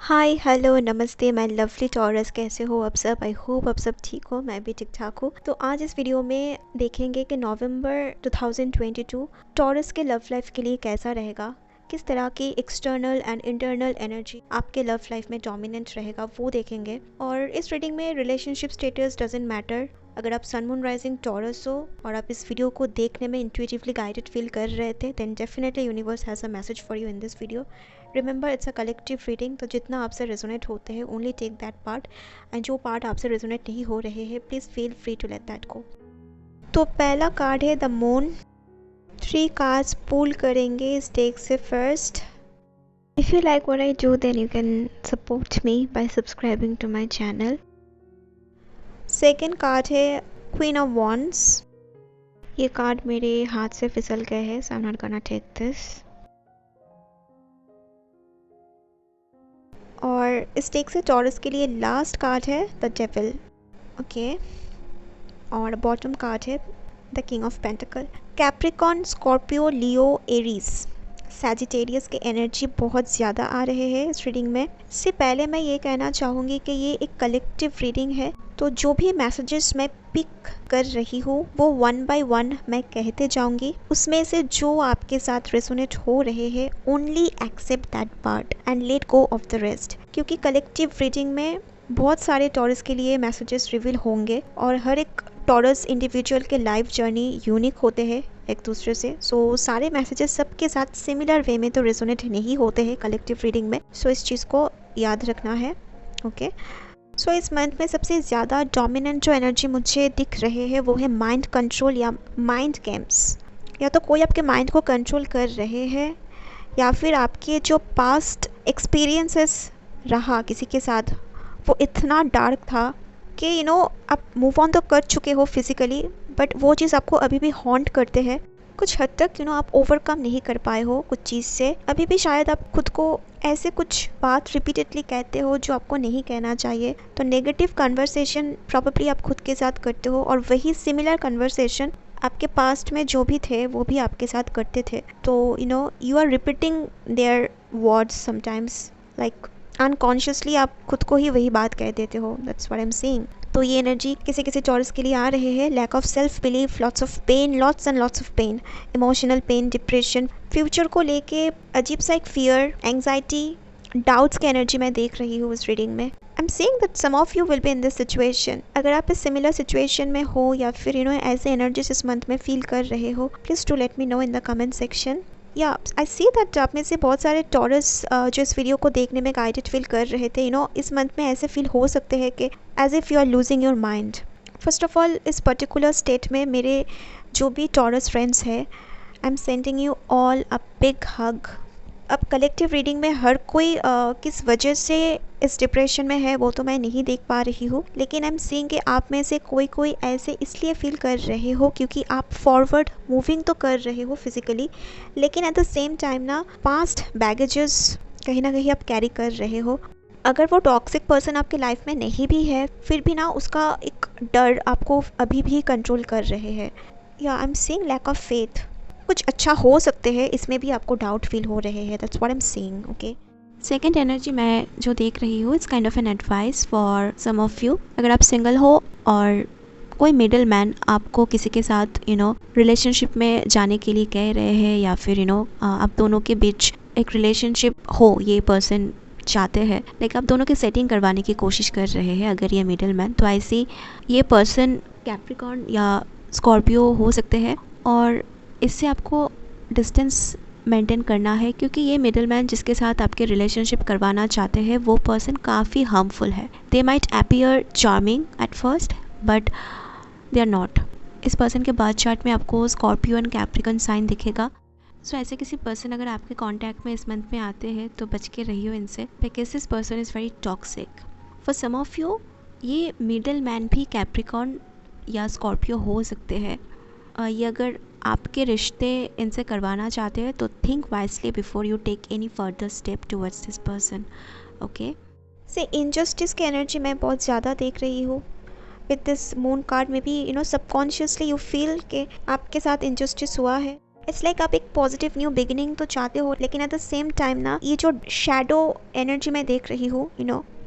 Hi hello नमस्ते my lovely taurus, कैसे हो आप सब। आई होप आप सब ठीक हो, मैं भी ठीक ठाक हूँ। तो आज इस वीडियो में देखेंगे कि नवंबर 2022 टॉरस के लव लाइफ के लिए कैसा रहेगा, किस तरह की एक्सटर्नल एंड इंटरनल एनर्जी आपके लव लाइफ में डोमिनेंट रहेगा वो देखेंगे। और इस रीडिंग में रिलेशनशिप स्टेटस डजेंट मैटर। अगर आप सन मून राइजिंग टॉरस हो और आप इस वीडियो को देखने में इंट्यूटिवली गाइडेड फील कर रहे थे, then definitely universe has a message for you in this video. Remember it's a collective reading, तो जितना आपसे रेजोनेट होते हैं only take that part, and जो पार्ट आपसे रेजोनेट नहीं हो रहे हैं please feel free to let that go. तो पहला कार्ड है द मून। 3 कार्ड्स पुल करेंगे इस डेक से first. If you like what I do then you can support me by subscribing to my channel. Second card है queen of wands. ये card मेरे हाथ से फिसल गए हैं, so I am not gonna take this. और इस टेक से टॉरस के लिए लास्ट कार्ड है द डेविल। ओके, और बॉटम कार्ड है the king of pentacle. Capricorn, Scorpio, Leo, Aries, Sagittarius के एनर्जी बहुत ज़्यादा आ रहे हैं इस रीडिंग में। इससे पहले मैं ये कहना चाहूँगी कि ये एक कलेक्टिव रीडिंग है, तो जो भी मैसेजेस मैं पिक कर रही हूँ वो 1 बाय 1 मैं कहते जाऊँगी। उसमें से जो आपके साथ रेसोनेट हो रहे हैं only accept that part and let go of the rest, क्योंकि कलेक्टिव रीडिंग में बहुत सारे टॉरस के लिए मैसेजेस रिवील होंगे और हर एक टॉरस इंडिविजुअल के लाइफ जर्नी यूनिक होते हैं एक दूसरे से। सो सारे मैसेजेस सबके साथ सिमिलर वे में तो रेजोनेट नहीं होते हैं कलेक्टिव रीडिंग में। सो इस चीज़ को याद रखना है। ओके, सो इस मंथ में सबसे ज़्यादा डोमिनेंट जो एनर्जी मुझे दिख रहे हैं वो है माइंड कंट्रोल या माइंड गेम्स। या तो कोई आपके माइंड को कंट्रोल कर रहे हैं या फिर आपके जो पास्ट एक्सपीरियंसेस रहा किसी के साथ वो इतना डार्क था कि आप मूव ऑन तो कर चुके हो फिज़िकली, बट वो चीज़ आपको अभी भी हॉन्ट करते हैं। कुछ हद तक आप ओवरकम नहीं कर पाए हो कुछ चीज़ से। अभी भी शायद आप खुद को ऐसे कुछ बात रिपीटेडली कहते हो जो आपको नहीं कहना चाहिए। तो नेगेटिव कन्वर्सेशन प्रॉब्ली आप खुद के साथ करते हो और वही सिमिलर कन्वर्सेशन आपके पास्ट में जो भी थे वो भी आपके साथ करते थे। तो you are repeating their words sometimes, like unconsciously आप खुद को ही वही बात कह देते हो। That's what I am saying. तो ये एनर्जी किसी किसी टॉरस के लिए आ रहे हैं। Lack of self belief, lots of pain, lots and lots of pain, emotional pain, depression, future को लेके अजीब सा एक फियर, एंग्जाइटी, डाउट्स की एनर्जी मैं देख रही हूँ इस रीडिंग में। I am saying that some of you will be in this situation. अगर आप इस सिमिलर सिचुएशन में हो या फिर ऐसे एनर्जीज इस मंथ में फील कर रहे हो, please to let me know in the comment section. या आई सी दैट आप में से बहुत सारे टॉरस जो इस वीडियो को देखने में गाइडेड फील कर रहे थे। इस मंथ में ऐसे फील हो सकते हैं कि as if you are losing your mind. First of all इस पर्टिकुलर स्टेट में मेरे जो भी टॉरस फ्रेंड्स हैं, I am sending you all a big hug. अब कलेक्टिव रीडिंग में हर कोई किस वजह से इस डिप्रेशन में है वो तो मैं नहीं देख पा रही हूँ, लेकिन आई एम सीइंग कि आप में से कोई कोई ऐसे इसलिए फील कर रहे हो क्योंकि आप फॉरवर्ड मूविंग तो कर रहे हो फिजिकली, लेकिन एट द सेम टाइम ना पास्ट बैगेजेस कहीं ना कहीं आप कैरी कर रहे हो। अगर वो टॉक्सिक पर्सन आपके लाइफ में नहीं भी है फिर भी ना उसका एक डर आपको अभी भी कंट्रोल कर रहे हैं। या I am seeing lack of faith. कुछ अच्छा हो सकते हैं इसमें भी आपको डाउट फील हो रहे हैं। That's what I am saying. Okay, second energy मैं जो देख रही हूँ, it's kind of an advice for some of you. अगर आप सिंगल हो और कोई मिडिल मैन आपको किसी के साथ रिलेशनशिप में जाने के लिए कह रहे हैं या फिर आप दोनों के बीच एक रिलेशनशिप हो, ये पर्सन चाहते हैं, लेकिन आप दोनों की सेटिंग करवाने की कोशिश कर रहे हैं, अगर ये मिडिल मैन, तो आई सी ये पर्सन कैप्रिकॉर्न या स्कॉर्पियो हो सकते हैं और इससे आपको डिस्टेंस मेंटेन करना है, क्योंकि ये मिडिल मैन जिसके साथ आपके रिलेशनशिप करवाना चाहते हैं वो पर्सन काफ़ी हार्मफुल है। They might appear charming at first but they are not. इस पर्सन के बर्थ चार्ट में आपको स्कॉर्पियो एंड कैप्रिकॉर्न साइन दिखेगा। सो ऐसे किसी पर्सन अगर आपके कांटेक्ट में इस मंथ में आते हैं तो बच के रहियो इनसे, because this person is very toxic. For some of you ये मिडिल मैन भी कैप्रिकॉर्न या स्कॉर्पियो हो सकते हैं। ये अगर आपके रिश्ते इनसे करवाना चाहते हैं तो think wisely before you take any further step towards this person. Okay, से इनजस्टिस की एनर्जी मैं बहुत ज़्यादा देख रही हूँ विद दिस मून कार्ड में भी। सबकॉन्शियसली यू फील कि आपके साथ इनजस्टिस हुआ है इट्स लाइक आप एक पॉजिटिव न्यू बिगिनिंग तो चाहते हो, लेकिन एट द सेम टाइम ना ये जो शैडो एनर्जी मैं देख रही हूँ,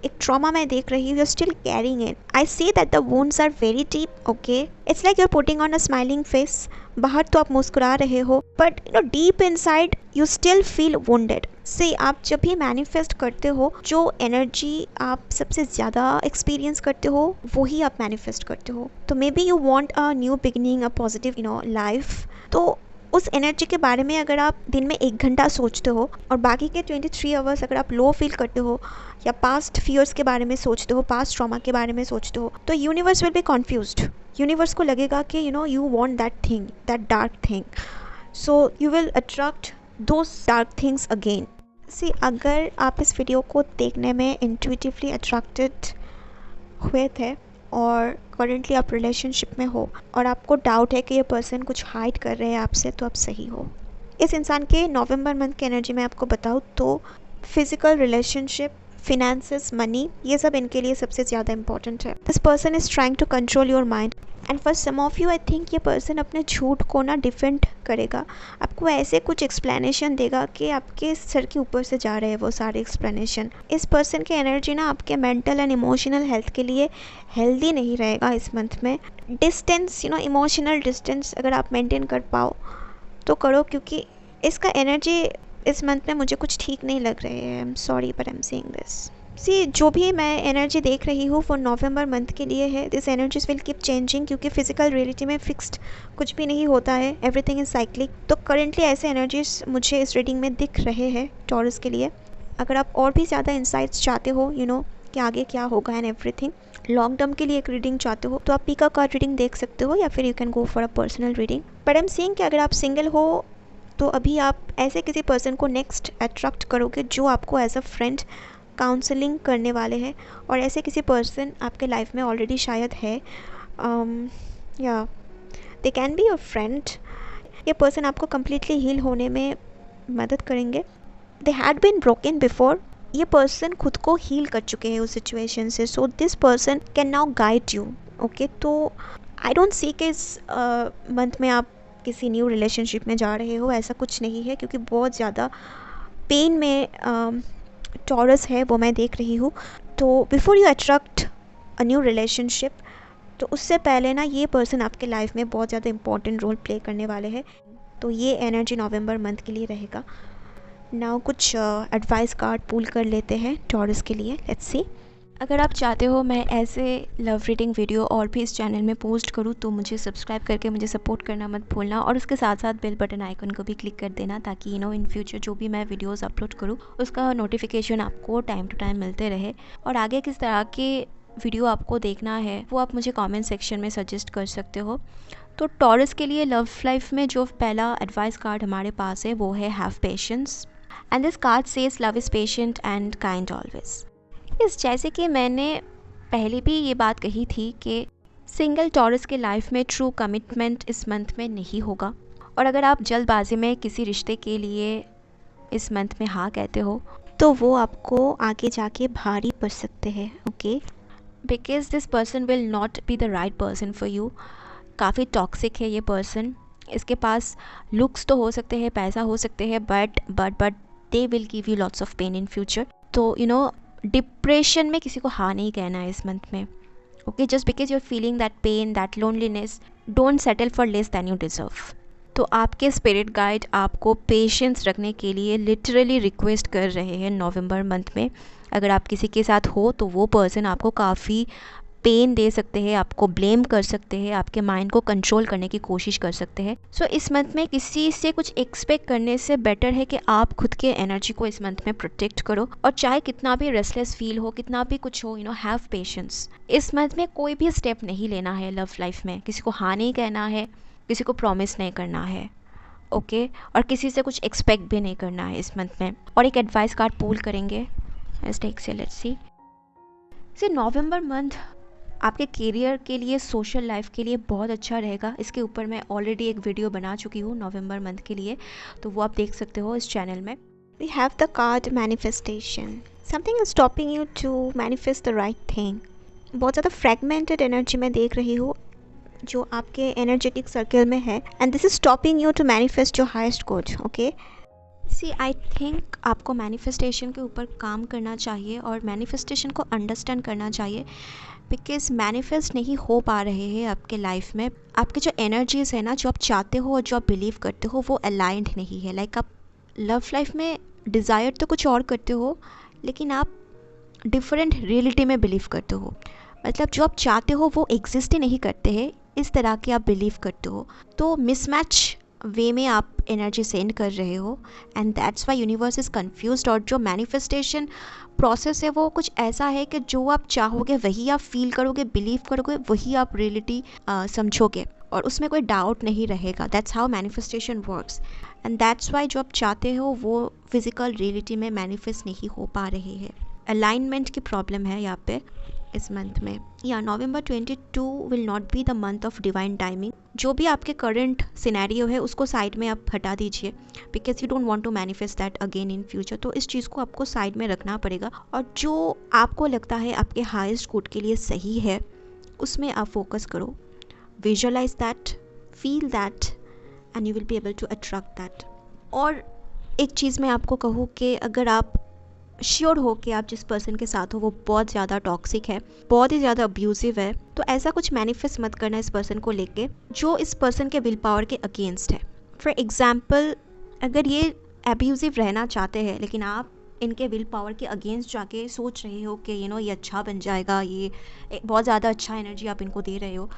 एक ट्रॉमा मैं देख रही हूँ, you are still carrying it. I see that the wounds are very deep. Okay, it's like you are putting on a smiling face. बाहर तो आप मुस्कुरा रहे हो, but deep inside you still feel wounded. से आप जब भी मैनिफेस्ट करते हो, जो एनर्जी आप सबसे ज़्यादा एक्सपीरियंस करते हो वही आप मैनिफेस्ट करते हो। तो may be you want a new beginning, a positive life. तो उस एनर्जी के बारे में अगर आप दिन में 1 घंटा सोचते हो और बाकी के 23 आवर्स अगर आप लो फील करते हो या पास्ट फियर्स के बारे में सोचते हो, पास्ट ट्रॉमा के बारे में सोचते हो, तो universe will be confused. Universe को लगेगा कि you want that thing, that dark thing, so you will attract those dark things again. See, अगर आप इस वीडियो को देखने में इंट्यूटिवली अट्रैक्टेड हुए थे और करेंटली आप रिलेशनशिप में हो और आपको डाउट है कि ये पर्सन कुछ हाइड कर रहे हैं आपसे, तो आप सही हो। इस इंसान के नवंबर मंथ की एनर्जी में आपको बताऊँ तो फिजिकल रिलेशनशिप, फिनेंसेस, मनी, ये सब इनके लिए सबसे ज़्यादा इंपॉर्टेंट है। This person is trying to control your mind and for some of you I think ये पर्सन अपने झूठ को ना डिफेंड करेगा। आपको ऐसे कुछ एक्सप्लेनेशन देगा कि आपके सर के ऊपर से जा रहे हैं वो सारे एक्सप्लेनेशन। इस पर्सन की एनर्जी ना आपके मेंटल एंड इमोशनल हेल्थ के लिए हेल्दी नहीं रहेगा इस मंथ में। डिस्टेंस, इमोशनल डिस्टेंस अगर आप मेंटेन कर पाओ तो करो, क्योंकि इसका एनर्जी इस मंथ में मुझे कुछ ठीक नहीं लग रहे हैं। I am sorry but I am saying this. See, जो भी मैं एनर्जी देख रही हूँ वो नवंबर मंथ के लिए है। This energies will keep changing, क्योंकि फिजिकल रियलिटी में फिक्स्ड कुछ भी नहीं होता है, एवरीथिंग इज़ साइक्लिक। तो करेंटली ऐसे एनर्जीज मुझे इस रीडिंग में दिख रहे हैं टॉरस के लिए। अगर आप और भी ज़्यादा इंसाइट्स चाहते हो, कि आगे क्या होगा एंड एवरीथिंग, लॉन्ग टर्म के लिए एक रीडिंग चाहते हो, तो आप पीका कार्ड रीडिंग देख सकते हो या फिर you can go for a personal reading. But I am saying कि अगर आप सिंगल हो तो अभी आप ऐसे किसी पर्सन को नेक्स्ट अट्रैक्ट करोगे जो आपको एज अ फ्रेंड काउंसलिंग करने वाले हैं, और ऐसे किसी पर्सन आपके लाइफ में ऑलरेडी शायद है, या they can be your friend. ये पर्सन आपको कम्प्लीटली हील होने में मदद करेंगे। They had been broken before. ये पर्सन खुद को हील कर चुके हैं उस सिचुएशन से, so this person can now guide you. Okay, तो आई डोंट सी कि इस मंथ में आप किसी न्यू रिलेशनशिप में जा रहे हो, ऐसा कुछ नहीं है, क्योंकि बहुत ज़्यादा पेन में टॉरस है वो मैं देख रही हूँ। तो before you attract a new relationship, तो उससे पहले ना ये पर्सन आपके लाइफ में बहुत ज़्यादा इंपॉर्टेंट रोल प्ले करने वाले हैं। तो ये एनर्जी नवंबर मंथ के लिए रहेगा। नाउ कुछ एडवाइस कार्ड पुल कर लेते हैं टॉरस के लिए, लेट्स सी। अगर आप चाहते हो मैं ऐसे लव रीडिंग वीडियो और भी इस चैनल में पोस्ट करूँ तो मुझे सब्सक्राइब करके मुझे सपोर्ट करना मत भूलना, और उसके साथ साथ बेल बटन आइकन को भी क्लिक कर देना, ताकि इन फ्यूचर जो भी मैं वीडियोस अपलोड करूँ उसका नोटिफिकेशन आपको टाइम टू टाइम मिलते रहे। और आगे किस तरह के वीडियो आपको देखना है वो आप मुझे कॉमेंट सेक्शन में सजेस्ट कर सकते हो। तो टॉरस के लिए लव लाइफ में जो पहला एडवाइस कार्ड हमारे पास है वो है have patience, and this card says love is patient and kind always. जैसे कि मैंने पहले भी ये बात कही थी कि सिंगल टॉरस के लाइफ में ट्रू कमिटमेंट इस मंथ में नहीं होगा, और अगर आप जल्दबाजी में किसी रिश्ते के लिए इस मंथ में हाँ कहते हो तो वो आपको आगे जाके भारी पड़ सकते हैं। Okay, because this person will not be the right person for you. काफ़ी टॉक्सिक है ये पर्सन। इसके पास लुक्स तो हो सकते हैं, पैसा हो सकते हैं, but they will give you lots of pain in future. तो डिप्रेशन में किसी को हाँ नहीं कहना है इस मंथ में। Okay, just because you are feeling that pain, that loneliness, don't settle for less than you deserve. तो आपके स्पिरिट गाइड आपको पेशेंस रखने के लिए लिटरली रिक्वेस्ट कर रहे हैं नवंबर मंथ में। अगर आप किसी के साथ हो तो वो पर्सन आपको काफ़ी पेन दे सकते हैं, आपको ब्लेम कर सकते हैं, आपके माइंड को कंट्रोल करने की कोशिश कर सकते हैं। सो इस मंथ में किसी से कुछ एक्सपेक्ट करने से बेटर है कि आप खुद के एनर्जी को इस मंथ में प्रोटेक्ट करो, और चाहे कितना भी रेस्टलेस फील हो, कितना भी कुछ हो, हैव पेशेंस। इस मंथ में कोई भी स्टेप नहीं लेना है लव लाइफ में, किसी को हाँ नहीं कहना है, किसी को प्रॉमिस नहीं करना है। ओके, और किसी से कुछ एक्सपेक्ट भी नहीं करना है इस मंथ में। और एक एडवाइस कार्ड पूल करेंगे, लेट्स सी। नवंबर मंथ आपके करियर के लिए, सोशल लाइफ के लिए बहुत अच्छा रहेगा। इसके ऊपर मैं ऑलरेडी एक वीडियो बना चुकी हूँ नवंबर मंथ के लिए, तो वो आप देख सकते हो इस चैनल में। We have the card manifestation. Something is stopping you to manifest the right thing. बहुत ज़्यादा फ्रेगमेंटेड एनर्जी में देख रही हूँ। जो आपके एनर्जेटिक सर्कल में है, and this is stopping you to manifest your highest good. Okay, see I think आपको मैनिफेस्टेशन के ऊपर काम करना चाहिए और मैनिफेस्टेशन को अंडरस्टैंड करना चाहिए, बिकॉज मैनिफेस्ट नहीं हो पा रहे हैं आपके लाइफ में। आपके जो एनर्जीज़ है ना, जो आप चाहते हो और जो आप बिलीव करते हो, वो अलाइंड नहीं है। लाइक आप लव लाइफ में डिज़ायर तो कुछ और करते हो, लेकिन आप डिफरेंट रियलिटी में बिलीव करते हो। मतलब जो आप चाहते हो वो एग्जिस्ट ही नहीं करते हैं, इस तरह के आप बिलीव करते हो। तो मिसमैच वे में आप एनर्जी सेंड कर रहे हो, and that's why universe is confused. और जो मैनिफेस्टेशन प्रोसेस है वो कुछ ऐसा है कि जो आप चाहोगे वही आप फील करोगे, बिलीव करोगे, वही आप रियलिटी समझोगे, और उसमें कोई डाउट नहीं रहेगा। That's how manifestation works, and that's why जो आप चाहते हो वो फिजिकल रियलिटी में मैनिफेस्ट नहीं हो पा रही है। अलाइनमेंट की प्रॉब्लम है यहाँ पे इस मंथ में। या नवंबर 22 will not be the month of divine timing. जो भी आपके करंट सिनेरियो है उसको साइड में आप हटा दीजिए, because you don't want to manifest that again in future. तो इस चीज़ को आपको साइड में रखना पड़ेगा, और जो आपको लगता है आपके हाईएस्ट गुड के लिए सही है उसमें आप फोकस करो। Visualise that, feel that, and you will be able to attract that. और एक चीज़ मैं आपको कहूँ कि अगर आप श्योर हो कि आप जिस पर्सन के साथ हो वो बहुत ज़्यादा टॉक्सिक है, बहुत ही ज़्यादा अब्यूजिव है, तो ऐसा कुछ मैनिफेस्ट मत करना इस पर्सन को लेके जो इस पर्सन के विल पावर के अगेंस्ट है। फॉर एग्जाम्पल, अगर ये अब्यूजिव रहना चाहते हैं लेकिन आप इनके विल पावर के अगेंस्ट जाके सोच रहे हो कि ये अच्छा बन जाएगा, ये बहुत ज़्यादा अच्छा एनर्जी आप इनको दे रहे हो,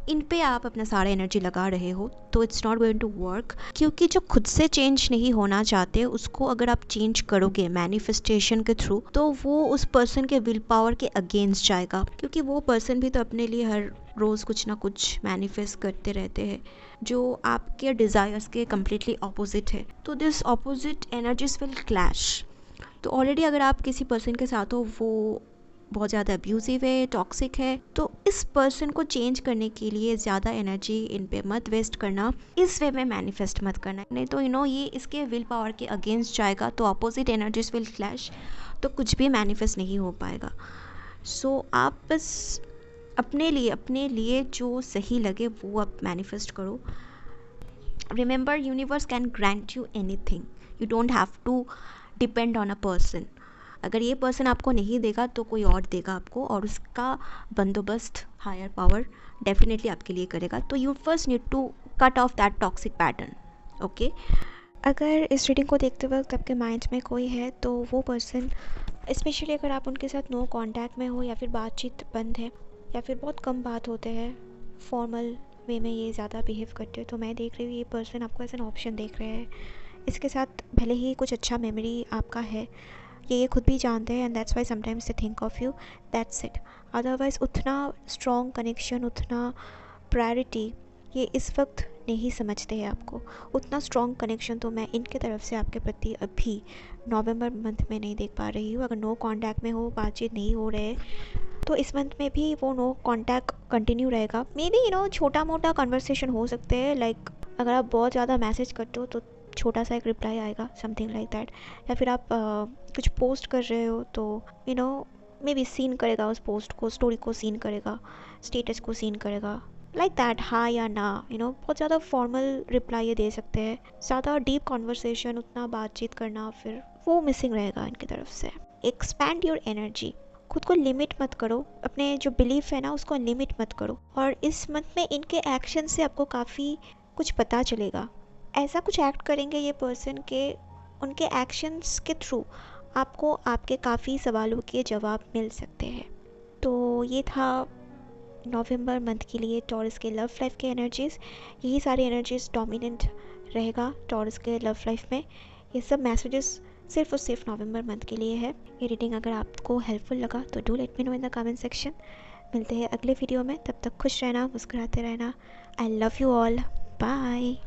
इन पे आप अपना सारा एनर्जी लगा रहे हो, तो it's not going to work. क्योंकि जो खुद से चेंज नहीं होना चाहते उसको अगर आप चेंज करोगे मैनिफेस्टेशन के थ्रू, तो वो उस पर्सन के विल पावर के अगेंस्ट जाएगा, क्योंकि वो पर्सन भी तो अपने लिए हर रोज़ कुछ ना कुछ मैनिफेस्ट करते रहते हैं जो आपके डिज़ायर्स के कम्प्लीटली ऑपोजिट है। तो this opposite energies will clash. तो ऑलरेडी अगर आप किसी पर्सन के साथ हो वो बहुत ज़्यादा अब्यूजिव है, टॉक्सिक है, तो इस पर्सन को चेंज करने के लिए ज़्यादा एनर्जी इन पे मत वेस्ट करना, इस वे में मैनिफेस्ट मत करना, नहीं तो ये इसके विल पावर के अगेंस्ट जाएगा, तो अपोजिट एनर्जीज विल क्लैश, तो कुछ भी मैनिफेस्ट नहीं हो पाएगा। सो आप बस अपने लिए जो सही लगे वो आप मैनिफेस्ट करो। Remember, universe can grant you anything, you don't have to depend on a person. अगर ये पर्सन आपको नहीं देगा तो कोई और देगा आपको, और उसका बंदोबस्त हायर पावर डेफिनेटली आपके लिए करेगा। तो you first need to cut off that toxic pattern. Okay, अगर इस रीडिंग को देखते वक्त आपके माइंड में कोई है तो वो पर्सन, स्पेशली अगर आप उनके साथ नो कांटेक्ट में हो, या फिर बातचीत बंद है, या फिर बहुत कम बात होते हैं, फॉर्मल वे में ये ज़्यादा बिहेव करते हो, तो मैं देख रही हूँ ये पर्सन आपको एज एन ऑप्शन देख रहे हैं। इसके साथ भले ही कुछ अच्छा मेमोरी आपका है, ये खुद भी जानते हैं, and that's why sometimes they think of you, that's it. Otherwise उतना स्ट्रॉन्ग कनेक्शन, उतना प्रायोरिटी ये इस वक्त नहीं समझते हैं आपको। उतना स्ट्रॉन्ग कनेक्शन तो मैं इनके तरफ से आपके प्रति अभी नवंबर मंथ में नहीं देख पा रही हूँ। अगर नो कांटेक्ट में हो, बातचीत नहीं हो रहे, तो इस मंथ में भी वो नो कांटेक्ट कंटिन्यू रहेगा। मे बी छोटा मोटा कन्वर्सेशन हो सकते हैं, लाइक अगर आप बहुत ज़्यादा मैसेज करते हो तो छोटा सा एक रिप्लाई आएगा, समथिंग लाइक दैट। या फिर आप कुछ पोस्ट कर रहे हो तो मे बी सीन करेगा उस पोस्ट को, स्टोरी को सीन करेगा, स्टेटस को सीन करेगा, लाइक दैट, हाँ या ना। बहुत ज़्यादा फॉर्मल रिप्लाई ये दे सकते हैं। ज़्यादा डीप कॉन्वर्सेशन, उतना बातचीत करना, फिर वो मिसिंग रहेगा इनकी तरफ से। एक्सपैंड योर एनर्जी, खुद को लिमिट मत करो, अपने जो बिलीफ है ना उसको लिमिट मत करो। और इस मंथ में इनके एक्शन से आपको काफ़ी कुछ पता चलेगा। ऐसा कुछ एक्ट करेंगे ये पर्सन के उनके एक्शंस के थ्रू आपको आपके काफ़ी सवालों के जवाब मिल सकते हैं। तो ये था नवंबर मंथ के लिए टॉरस के लव लाइफ के एनर्जीज़। यही सारी एनर्जीज़ डोमिनेंट रहेगा टॉरस के लव लाइफ में। ये सब मैसेजेस सिर्फ और सिर्फ नवंबर मंथ के लिए है। ये रीडिंग अगर आपको हेल्पफुल लगा तो do let me know in the comment section. मिलते हैं अगले वीडियो में, तब तक खुश रहना, मुस्कुराते रहना। I love you all, bye.